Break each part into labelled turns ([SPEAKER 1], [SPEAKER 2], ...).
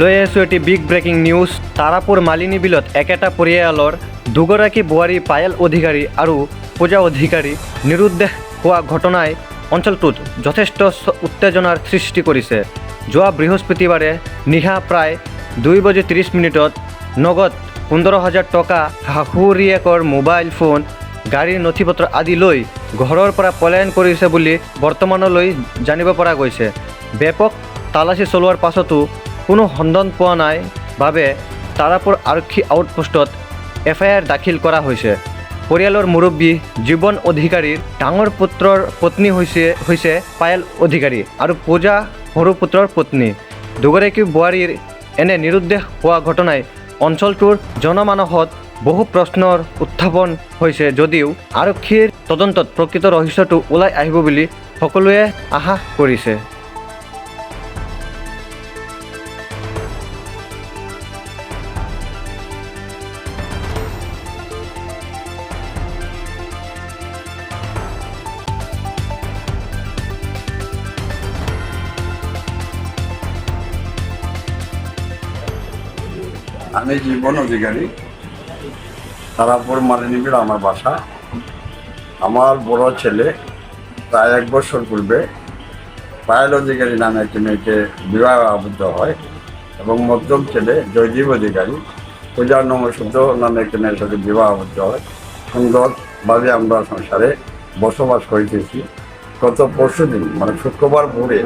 [SPEAKER 1] লৈ আছোঁ এটি big breaking news. Tarapur Malini বিলত একেটা পৰিয়ালৰ দুগৰাকী বোৱাৰী পায়েল অধিকাৰী আৰু পূজা অধিকাৰী নিৰুদ্দেশ হোৱা ঘটনাই অঞ্চলটোত যথেষ্ট উত্তেজনাৰ সৃষ্টি কৰিছে। যোৱা বৃহস্পতিবাৰে নিশা প্ৰায় 2:30 নগদ 15,000 টকা, শাহুৰীয়েকৰ মোবাইল ফোন, গাড়ীৰ নথিপত্ৰ আদি লৈ ঘৰৰ পৰা পলায়ন কৰিছে বুলি বৰ্তমানলৈ জানিব পৰা গৈছে। ব্যাপক তালাচী চলোৱাৰ পাছতো কোনো সন্ধান পোৱা নাই বাবে তাৰাপুৰ আৰক্ষী আউটপোষ্টত এফআইআৰ দাখিল কৰা হৈছে। পৰিয়ালৰ মুৰব্বী জীৱন অধিকাৰীৰ ডাঙৰ পুত্ৰৰ পত্নী হৈছে পায়েল অধিকাৰী আৰু পূজা সৰু পুত্ৰৰ পত্নী। দুগৰাকী বোৱাৰীৰ এনে নিৰুদ্দেশ হোৱা ঘটনাই অঞ্চলটোৰ জনমানসত বহু প্ৰশ্নৰ উত্থাপন হৈছে যদিও আৰক্ষীৰ তদন্তত প্ৰকৃত ৰহস্যটো ওলাই আহিব বুলি সকলোৱে আশা কৰিছে।
[SPEAKER 2] আমি জীবন অধিকারী, তারাপুর মালিনীবিল আমার বাসা। আমার বড় ছেলে প্রায় 1 বছর পূর্বে পায়েল অধিকারী নামে একটি মেয়েকে বিবাহ আবদ্ধ হয় এবং মধ্যম ছেলে জয়দীপ অধিকারী পূজা নমশুদ্ধ নামে একটি মেয়ের সাথে বিবাহ আবদ্ধ হয়। সুন্দরভাবে আমরা সংসারে বসবাস করিতেছি। গত পরশুদিন মানে শুক্রবার ভোরে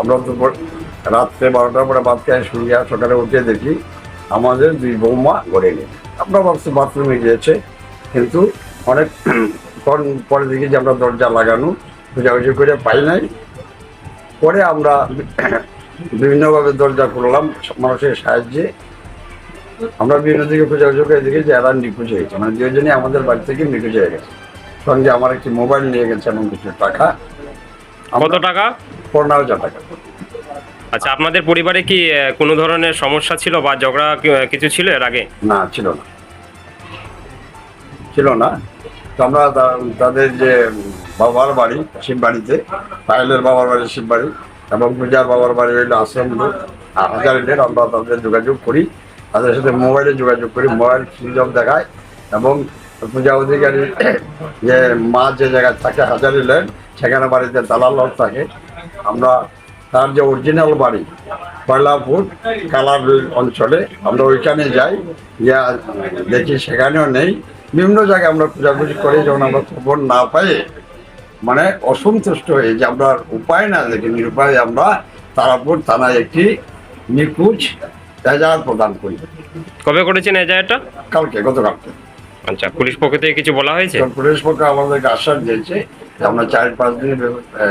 [SPEAKER 2] আমরা দুপুর রাত্রে 12টার পরে ভাত খাই শুয়ে সকালে উঠে দেখি আমাদের 2 বৌমা ঘরে নেই। আমরা ভাবছি বাথরুমে গিয়েছে, কিন্তু অনেক পরে দেখি যে আমরা দরজা লাগানো, খোঁজাখুঁজি করে পাই নাই। পরে আমরা বিভিন্নভাবে দরজা খুললাম মানুষের সাহায্যে। আমরা বিভিন্ন দিকে খোঁজাখুঁজি করে দেখি যে এরা নিখোঁজ হয়েছে, মানে 2 জনই আমাদের বাড়ি থেকে নিখোঁজ হয়ে গেছে। সঙ্গে আমার একটি মোবাইল নিয়ে গেছে এবং কিছু টাকা।
[SPEAKER 3] কত টাকা?
[SPEAKER 2] 15,000 টাকা।
[SPEAKER 3] আচ্ছা, আপনাদের পরিবারে কি কোনো ধরনের সমস্যা ছিল বা ঝগড়া কিছু ছিল এর আগে?
[SPEAKER 2] না, ছিল না। তো আমরা তাদের যে বাবার বাড়ি শিববাড়িতে, পায়েলের বাবার বাড়ি শিববাড়ি এবং পূজার বাবার বাড়ি হইল আসাম হাজারিলের, আমরা তাদের যোগাযোগ করি, তাদের সাথে মোবাইলে যোগাযোগ করি, মোবাইল সুইচ অফ দেখায় এবং পূজা অধিকারী যে মা যে জায়গায় থাকে হাজারিলেন সেখানে বাড়িতে দালাল লোক থাকে। আমরা তার যে অরিজিনাল বাড়ি পয়লাপুর কালার অঞ্চলে আমরা ওইখানে যাই, যা দেখি সেখানেও নেই। বিভিন্ন জায়গায় আমরা খোঁজাখুঁজি করি, যখন আমরা খবর না পাই মানে অসন্তুষ্ট হয়ে যে আমরা উপায় না দেখি নিরুপায় আমরা তারাপুর থানায় একটি নিখোঁজ এজাহার প্রদান করি।
[SPEAKER 3] কবে করেছেন এজাহারটা?
[SPEAKER 2] গতকালকে।
[SPEAKER 3] আচ্ছা, পুলিশ পক্ষ থেকে কিছু বলা হয়েছে?
[SPEAKER 2] পুলিশ পক্ষ আমাদেরকে আশ্বাস দিয়েছে যে আমরা 4-5 দিনের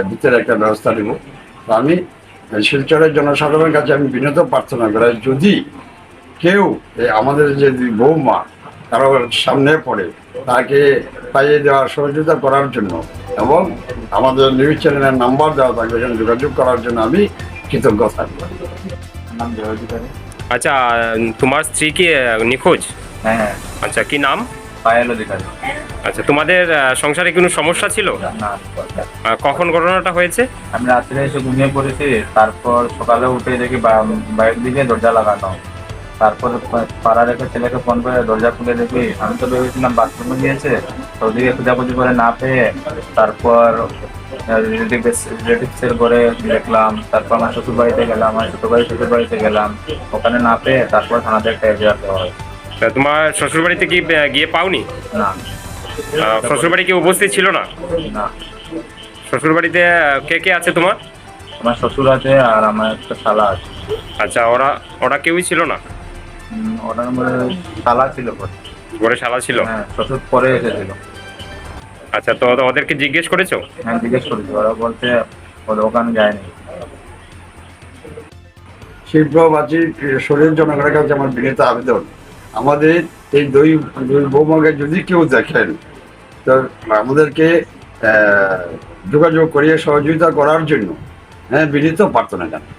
[SPEAKER 2] ভিতরে একটা ব্যবস্থা নেব। আমি শিলচরের জনসাধারণের কাছে আমি বিনীত প্রার্থনা করি, যদি কেউ আমাদের যে 2 বৌমা কারো সামনে পড়ে তাকে পাইয়ে দেওয়ার সহযোগিতা করার জন্য এবং আমাদের নিউজ চ্যানেলের নাম্বার দেওয়া থাকবে, এখানে যোগাযোগ করার জন্য আমি কৃতজ্ঞ থাকব।
[SPEAKER 3] আচ্ছা, তোমার স্ত্রী কি নিখোঁজ?
[SPEAKER 4] হ্যাঁ।
[SPEAKER 3] আচ্ছা, কি নাম?
[SPEAKER 4] পায়েল অধিকারী।
[SPEAKER 3] আচ্ছা, তোমাদের সংসারে কোনো সমস্যা ছিল?
[SPEAKER 4] না।
[SPEAKER 3] কখন ঘটনাটা হয়েছে?
[SPEAKER 4] আমি রাত্রে এসে ঘুমিয়ে পড়েছি, তারপর সকালে উঠে দেখি বাইরের দিকে দরজা লাগানো। তারপর পাড়ার একটা ছেলেকে ফোন করে দরজা খুলে দেখি, আমি তো ভেবেছিলাম বাথরুমে গিয়েছে, তো ওদিকে খোঁজাখুঁজি করে না পেয়ে তারপর রিলেটিভসের ঘরে দেখলাম, তারপর আমার শ্বশুর বাড়িতে গেলাম, আমার শ্বশুর বাড়িতে গেলাম, ওখানে না পেয়ে তারপর থানাতে একটা এজাহার দেওয়া হয়।
[SPEAKER 3] তোমার শ্বশুর বাড়িতে কি গিয়ে পাওনি?
[SPEAKER 4] না।
[SPEAKER 3] শ্বশুর বাড়ি কি উপস্থিত ছিল না?
[SPEAKER 4] না।
[SPEAKER 3] শ্বশুর বাড়িতে কে কে আছে তোমার?
[SPEAKER 4] আমার শ্বশুর আছে আর আমার একটা শালা আছে।
[SPEAKER 3] আচ্ছা, ওরা কেউই ছিল না?
[SPEAKER 4] ওটার মধ্যে শালা ছিল,
[SPEAKER 3] ঘরে শালা ছিল?
[SPEAKER 4] হ্যাঁ, শ্বশুর পরে এসেছিল।
[SPEAKER 3] আচ্ছা, তো ওদেরকে জিজ্ঞেস করেছো?
[SPEAKER 4] হ্যাঁ, জিজ্ঞেস করেছি, ওরা বলতে ওদের ওখানে যায়নি।
[SPEAKER 2] শিল্পবাসী শরীর জনগণের কাছে আমার বিনীত আবেদন, আমাদের এই 2 বৌমাকে যদি কেউ দেখেন তো আমাদেরকে যোগাযোগ করিয়ে সহযোগিতা করার জন্য বিনীত প্রার্থনা জানাই।